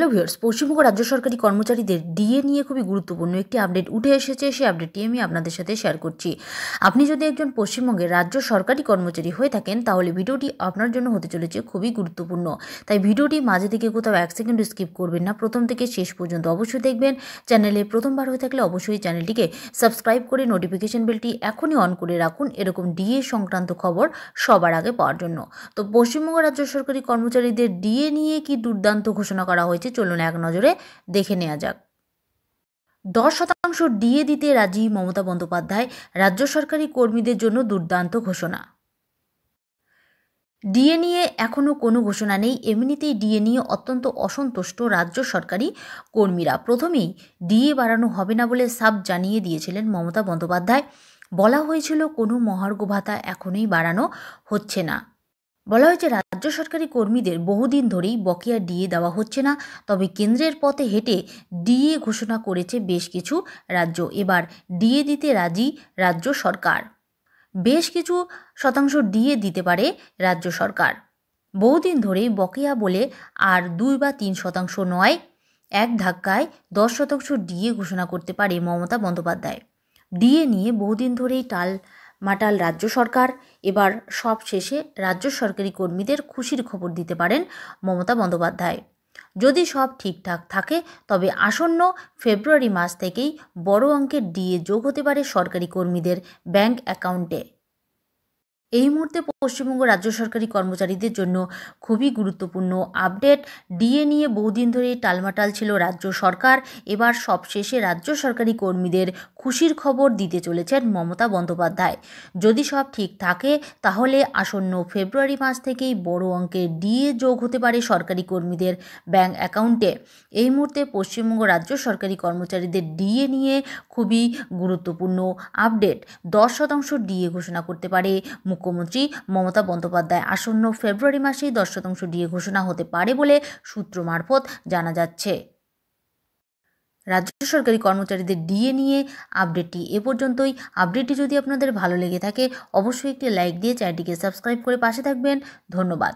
Hello viewers, Paschimbanga রাজ্য সরকারি কর্মচারীদের ডিএ নিয়ে খুবই গুরুত্বপূর্ণ একটি আপডেট উঠে এসেছে। সেই আপডেটটি আমি আপনাদের সাথে শেয়ার করছি। আপনি যদি একজন পশ্চিমবঙ্গের রাজ্য সরকারি কর্মচারী হয়ে থাকেন তাহলে ভিডিওটি আপনার জন্য হতে চলেছে খুবই গুরুত্বপূর্ণ। তাই ভিডিওটি মাঝে থেকে কোথাও 1 সেকেন্ড স্কিপ করবেন না, প্রথম থেকে শেষ পর্যন্ত অবশ্যই দেখবেন। চ্যানেলে প্রথমবার হয়ে থাকলে অবশ্যই চ্যানেলটিকে সাবস্ক্রাইব করে নোটিফিকেশন বেলটি এখনই অন করে রাখুন এরকম ডিএ সংক্রান্ত খবর সবার আগে পাওয়ার জন্য। তো পশ্চিমবঙ্গ রাজ্য সরকারি কর্মচারীদের ডিএ নিয়ে কি দুর্দান্ত ঘোষণা করা হয়েছে চলুন এক নজরে দেখে নেওয়া যাক। 10% ডিএ দিতে রাজি মমতা বন্দ্যোপাধ্যায়, রাজ্য সরকারি কর্মীদের জন্য দুর্দান্ত ঘোষণা। ডিএ নিয়ে এখনও কোনো ঘোষণা নেই। এমনিতেই ডিএ নিয়ে অত্যন্ত অসন্তুষ্ট রাজ্য সরকারি কর্মীরা। প্রথমেই ডিএ বাড়ানো হবে না বলে সাফ জানিয়ে দিয়েছিলেন মমতা বন্দ্যোপাধ্যায়। বলা হয়েছিল কোনো মহার্ঘ ভাতা এখনই বাড়ানো হচ্ছে না। বলা হয়েছে রাজ্য সরকারি কর্মীদের বহুদিন ধরেই বকেয়া ডিএ দেওয়া হচ্ছে না। তবে কেন্দ্রের পথে হেঁটে ডিএ ঘোষণা করেছে বেশ কিছু রাজ্য। এবার ডিএ দিতে রাজি রাজ্য সরকার। বেশ কিছু শতাংশ ডিএ দিতে পারে রাজ্য সরকার। বহুদিন ধরেই বকেয়া বলে আর 2 বা 3% নয়, এক ধাক্কায় 10% ডিএ ঘোষণা করতে পারে মমতা বন্দ্যোপাধ্যায়। ডিএ নিয়ে বহুদিন ধরেই টালমাটাল রাজ্য সরকার। এবার সব শেষে রাজ্য সরকারি কর্মীদের খুশির খবর দিতে পারেন মমতা বন্দ্যোপাধ্যায়। যদি সব ঠিকঠাক থাকে তবে আসন্ন ফেব্রুয়ারি মাস থেকেই বড় অঙ্কের ডিএ যোগ হতে পারে সরকারি কর্মীদের ব্যাংক অ্যাকাউন্টে। এই মুহূর্তে পশ্চিমবঙ্গ রাজ্য সরকারি কর্মচারীদের জন্য খুবই গুরুত্বপূর্ণ আপডেট। ডিএ নিয়ে বহুদিন ধরেই টালমাটাল ছিল রাজ্য সরকার। এবার সবশেষে রাজ্য সরকারি কর্মীদের খুশির খবর দিতে চলেছেন মমতা বন্দ্যোপাধ্যায়। যদি সব ঠিক থাকে তাহলে আসন্ন ফেব্রুয়ারি মাস থেকেই বড় অঙ্কের ডিএ যোগ হতে পারে সরকারি কর্মীদের ব্যাংক অ্যাকাউন্টে। এই মুহূর্তে পশ্চিমবঙ্গ রাজ্য সরকারি কর্মচারীদের ডিএ নিয়ে খুবই গুরুত্বপূর্ণ আপডেট। 10% ডিএ ঘোষণা করতে পারে মুখ্যমন্ত্রী মমতা বন্দ্যোপাধ্যায়। আসন্ন ফেব্রুয়ারি মাসেই 10% ডিএ ঘোষণা হতে পারে বলে সূত্র মারফত জানা যাচ্ছে। রাজ্য সরকারি কর্মচারীদের ডিএ নিয়ে আপডেটটি এ পর্যন্তই। আপডেটটি যদি আপনাদের ভালো লেগে থাকে অবশ্যই একটি লাইক দিয়ে চ্যানেলটিকে সাবস্ক্রাইব করে পাশে থাকবেন। ধন্যবাদ।